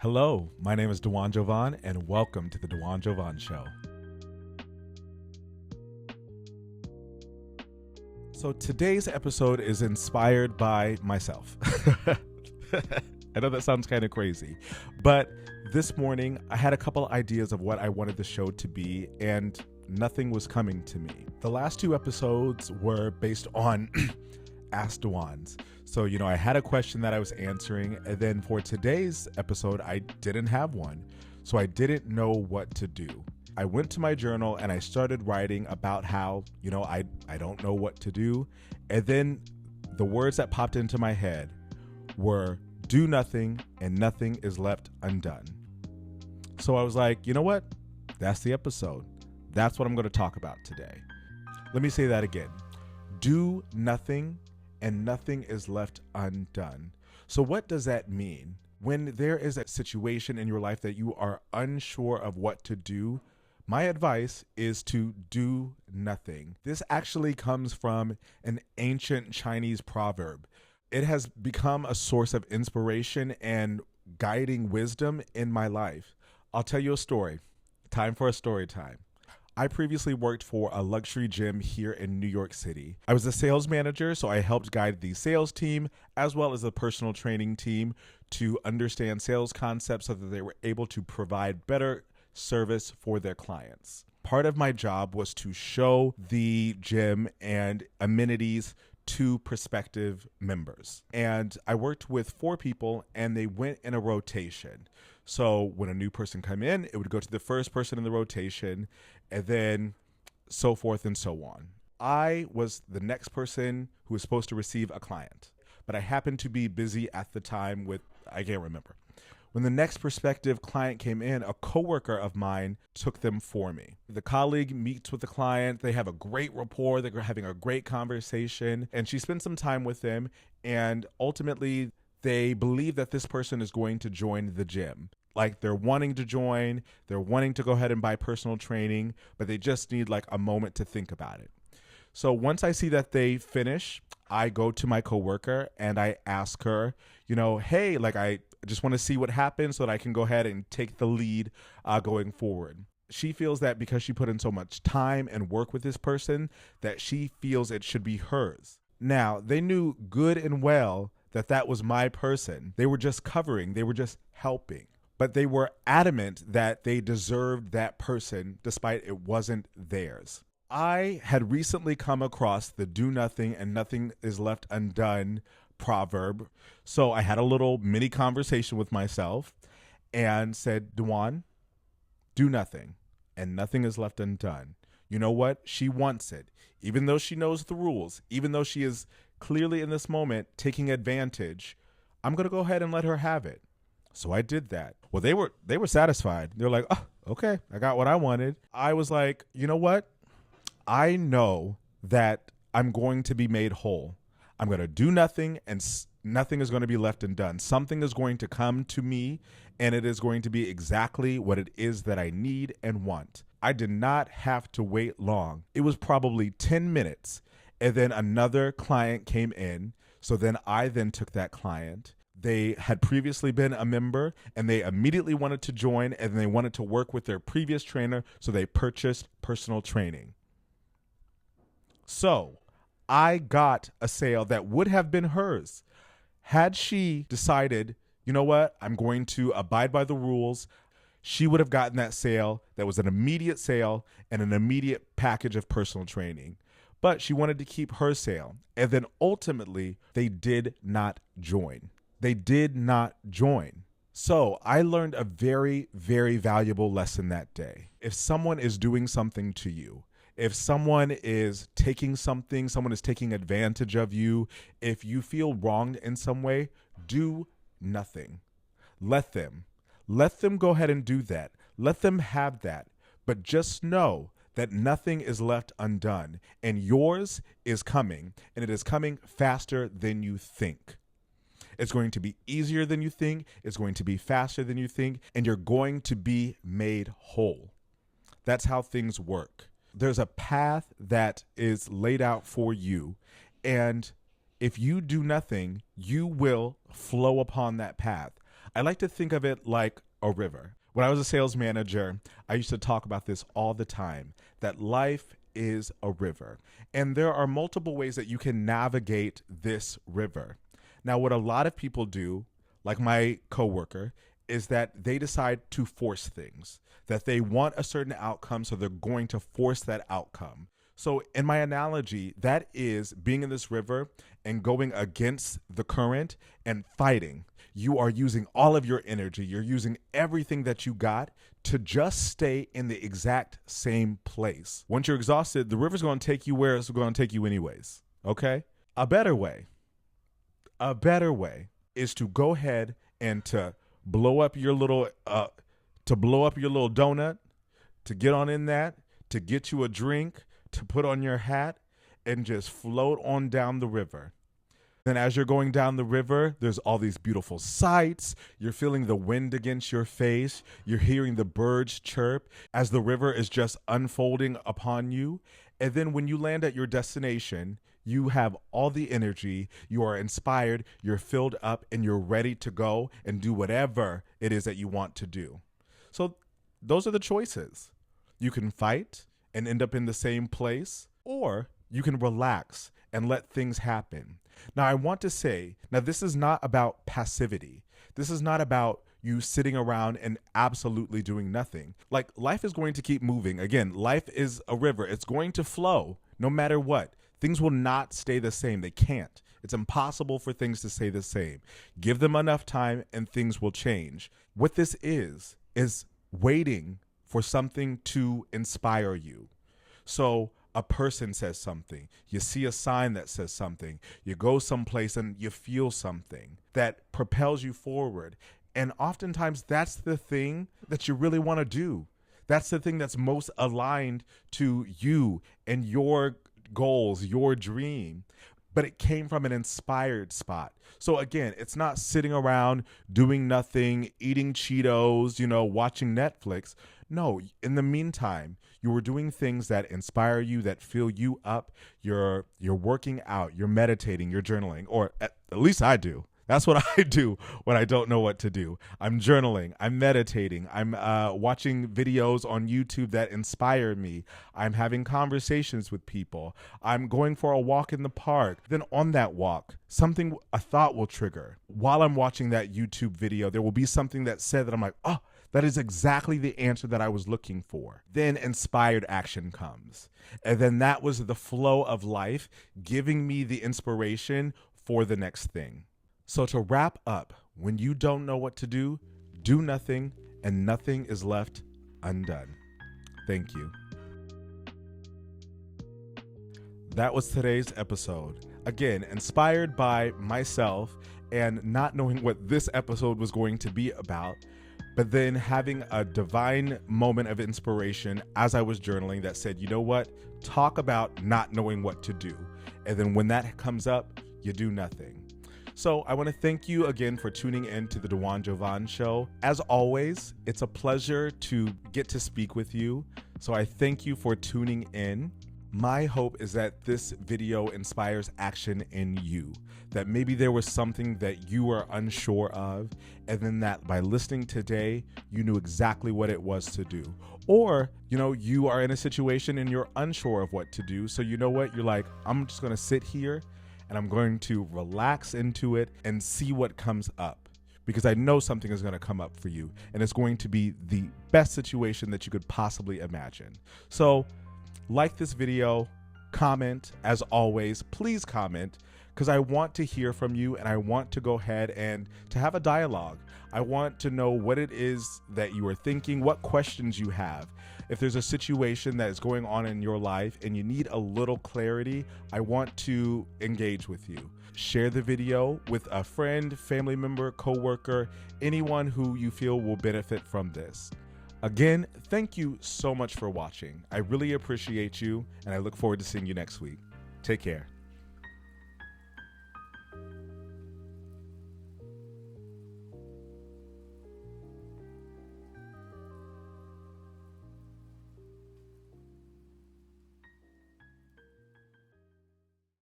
Hello, my name is DeJuan, and welcome to the DeJuan Show. So today's episode is inspired by myself. I know that sounds kind of crazy, but this morning I had a couple ideas of what I wanted the show to be, and nothing was coming to me. The last two episodes were based on Ask DeJuans. So, I had a question that I was answering, and then for today's episode, I didn't have one. So I didn't know what to do. I went to my journal and I started writing about how, I don't know what to do. And then the words that popped into my head were do nothing and nothing is left undone. So I was like, you know what? That's the episode. That's what I'm going to talk about today. Let me say that again. Do nothing and nothing is left undone. So what does that mean? When there is a situation in your life that you are unsure of what to do, my advice is to do nothing. This actually comes from an ancient Chinese proverb. It has become a source of inspiration and guiding wisdom in my life. I'll tell you a story. Time for a story time. I previously worked for a luxury gym here in New York City. I was a sales manager, so I helped guide the sales team as well as the personal training team to understand sales concepts so that they were able to provide better service for their clients. Part of my job was to show the gym and amenities to prospective members. And I worked with 4 people and they went in a rotation. So when a new person come in, it would go to the first person in the rotation and then so forth and so on. I was the next person who was supposed to receive a client, but I happened to be busy at the time with, I can't remember. When the next prospective client came in, a coworker of mine took them for me. The colleague meets with the client. They have a great rapport. They're having a great conversation. And she spends some time with them. And ultimately, they believe that this person is going to join the gym. Like they're wanting to join. They're wanting to go ahead and buy personal training. But they just need like a moment to think about it. So once I see that they finish, I go to my coworker and I ask her, hey, I just want to see what happens so that I can go ahead and take the lead going forward. She feels that because she put in so much time and work with this person, that she feels it should be hers. Now, they knew good and well that that was my person. They were just covering. They were just helping. But they were adamant that they deserved that person despite it wasn't theirs. I had recently come across the do nothing and nothing is left undone proverb. So I had a little mini conversation with myself and said, DeJuan, do nothing and nothing is left undone. You know what? She wants it. Even though she knows the rules, even though she is clearly in this moment taking advantage, I'm going to go ahead and let her have it. So I did that. Well, they were satisfied. They're like, oh, okay, I got what I wanted. I was like, you know what? I know that I'm going to be made whole. I'm going to do nothing and nothing is going to be left undone. Something is going to come to me and it is going to be exactly what it is that I need and want. I did not have to wait long. It was probably 10 minutes and then another client came in. So then I then took that client. They had previously been a member and they immediately wanted to join and they wanted to work with their previous trainer. So they purchased personal training. So I got a sale that would have been hers. Had she decided, you know what, I'm going to abide by the rules, she would have gotten that sale that was an immediate sale and an immediate package of personal training. But she wanted to keep her sale. And then ultimately, they did not join. They did not join. So I learned a very, very valuable lesson that day. If someone is doing something to you, if someone is taking something, someone is taking advantage of you, if you feel wronged in some way, do nothing. Let them go ahead and do that. Let them have that. But just know that nothing is left undone and yours is coming and it is coming faster than you think. It's going to be easier than you think. It's going to be faster than you think, and you're going to be made whole. That's how things work. There's a path that is laid out for you, and if you do nothing, you will flow upon that path. I like to think of it like a river. When I was a sales manager, I used to talk about this all the time, that life is a river. And there are multiple ways that you can navigate this river. Now, what a lot of people do, like my coworker, is that they decide to force things, that they want a certain outcome, so they're going to force that outcome. So in my analogy, that is being in this river and going against the current and fighting. You are using all of your energy. You're using everything that you got to just stay in the exact same place. Once you're exhausted, the river's going to take you where it's going to take you anyways, okay? A better way is to go ahead and to blow up your little donut, to get on in that, to get you a drink, to put on your hat and just float on down the river. Then as you're going down the river, there's all these beautiful sights. You're feeling the wind against your face. You're hearing the birds chirp as the river is just unfolding upon you. And then when you land at your destination, you have all the energy, you are inspired, you're filled up, and you're ready to go and do whatever it is that you want to do. So those are the choices. You can fight and end up in the same place, or you can relax and let things happen. Now, I want to say, this is not about passivity. This is not about you sitting around and absolutely doing nothing. Like, life is going to keep moving. Again, life is a river. It's going to flow no matter what. Things will not stay the same. They can't. It's impossible for things to stay the same. Give them enough time and things will change. What this is waiting for something to inspire you. So a person says something, you see a sign that says something, you go someplace and you feel something that propels you forward. And oftentimes that's the thing that you really want to do. That's the thing that's most aligned to you and your goals, your dream. But it came from an inspired spot. So again, it's not sitting around doing nothing, eating Cheetos, watching Netflix. No, in the meantime, you were doing things that inspire you, that fill you up. You're working out, you're meditating, you're journaling, or at least I do. That's what I do when I don't know what to do. I'm journaling, I'm meditating, I'm watching videos on YouTube that inspire me. I'm having conversations with people. I'm going for a walk in the park. Then on that walk, a thought will trigger. While I'm watching that YouTube video, there will be something that said that I'm like, oh, that is exactly the answer that I was looking for. Then inspired action comes. And then that was the flow of life giving me the inspiration for the next thing. So to wrap up, when you don't know what to do nothing, and nothing is left undone. Thank you. That was today's episode. Again, inspired by myself and not knowing what this episode was going to be about, but then having a divine moment of inspiration as I was journaling that said, you know what? Talk about not knowing what to do. And then when that comes up, you do nothing. So I want to thank you again for tuning in to the DeJuan Show. As always, it's a pleasure to get to speak with you. So I thank you for tuning in. My hope is that this video inspires action in you, that maybe there was something that you were unsure of, and then that by listening today, you knew exactly what it was to do. Or, you are in a situation and you're unsure of what to do. So you know what? You're like, I'm just going to sit here and I'm going to relax into it and see what comes up, because I know something is going to come up for you and it's going to be the best situation that you could possibly imagine. So like this video, comment. As always, please comment, because I want to hear from you and I want to go ahead and to have a dialogue. I want to know what it is that you are thinking, what questions you have. If there's a situation that is going on in your life and you need a little clarity, I want to engage with you. Share the video with a friend, family member, coworker, anyone who you feel will benefit from this. Again, thank you so much for watching. I really appreciate you, and I look forward to seeing you next week. Take care.